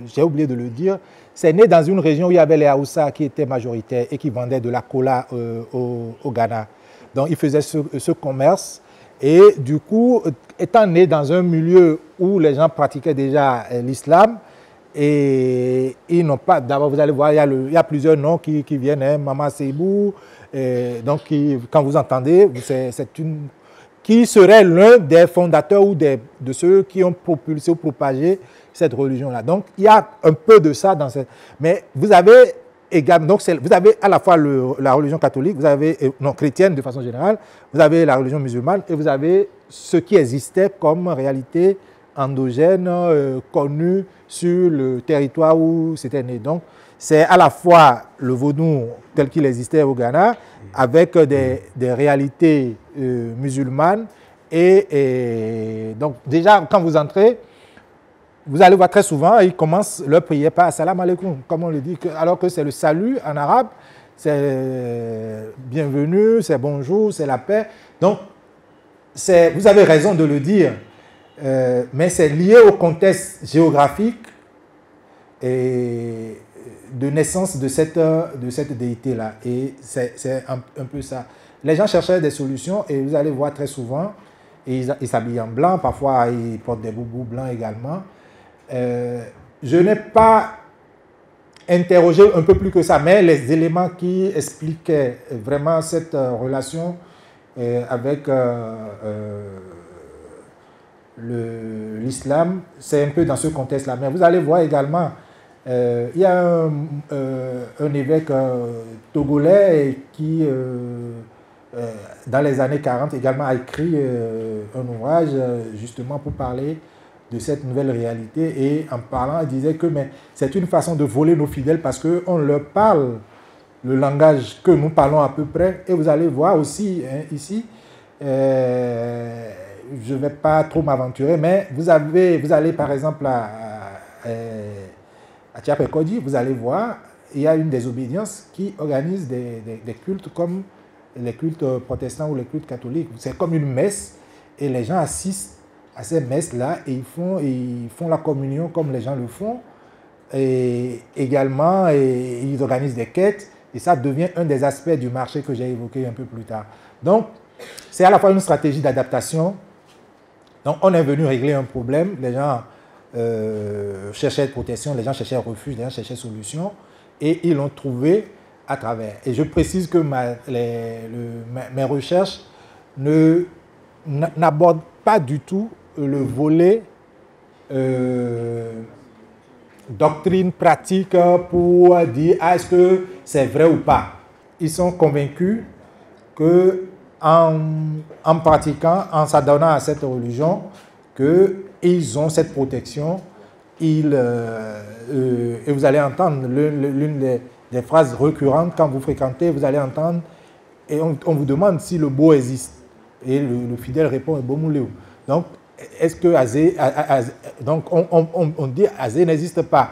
j'ai oublié de le dire, c'est né dans une région où il y avait les Haoussa qui étaient majoritaires et qui vendaient de la cola au Ghana. Donc, ils faisaient ce commerce. Et du coup, étant né dans un milieu où les gens pratiquaient déjà l'islam, et ils n'ont pas, d'abord vous allez voir, il y a plusieurs noms qui viennent, hein, Mama Seibou, donc quand vous entendez, c'est une... qui serait l'un des fondateurs ou de ceux qui ont propulsé ou propagé cette religion-là. Donc, il y a un peu de ça dans cette... Mais vous avez également... Donc, vous avez à la fois la religion catholique, vous avez... non, chrétienne de façon générale, vous avez la religion musulmane et vous avez ce qui existait comme réalité endogène connue sur le territoire où c'était né. Donc, c'est à la fois le vaudou tel qu'il existait au Ghana, avec des réalités musulmanes. Et donc, déjà, quand vous entrez, vous allez voir très souvent, ils commencent leur prière par Salam alaikum, comme on le dit, alors que c'est le salut en arabe, c'est bienvenue, c'est bonjour, c'est la paix. Donc, vous avez raison de le dire, mais c'est lié au contexte géographique et de naissance de cette déité-là. Et c'est un peu ça. Les gens cherchaient des solutions et vous allez voir très souvent, et ils s'habillent en blanc, parfois ils portent des boubous blancs également. Je n'ai pas interrogé un peu plus que ça, mais les éléments qui expliquaient vraiment cette relation avec l'islam, c'est un peu dans ce contexte-là. Mais vous allez voir également, il y a un évêque togolais qui, dans les années 40, également a écrit un ouvrage justement pour parler de cette nouvelle réalité. Et en parlant, il disait que c'est une façon de voler nos fidèles parce qu'on leur parle le langage que nous parlons à peu près. Et vous allez voir aussi, hein, ici, je ne vais pas trop m'aventurer, mais vous allez par exemple à Tchapekodi, vous allez voir, il y a une désobéissance qui organise des cultes comme les cultes protestants ou les cultes catholiques. C'est comme une messe et les gens assistent à ces messes-là et ils font la communion comme les gens le font. Et également, ils organisent des quêtes et ça devient un des aspects du marché que j'ai évoqué un peu plus tard. Donc, c'est à la fois une stratégie d'adaptation. Donc, on est venu régler un problème. Les gens cherchaient protection, les gens cherchaient refuge, les gens cherchaient solution et ils l'ont trouvé à travers. Et je précise que mes recherches n'abordent pas du tout le volet doctrine pratique pour dire est-ce que c'est vrai ou pas. Ils sont convaincus que en pratiquant, en s'adonnant à cette religion, qu'ils ont cette protection. Et vous allez entendre l'une des phrases récurrentes quand vous fréquentez, vous allez entendre et on vous demande si le beau existe. Et le fidèle répond donc, est-ce que Azé, donc on dit Azé n'existe pas.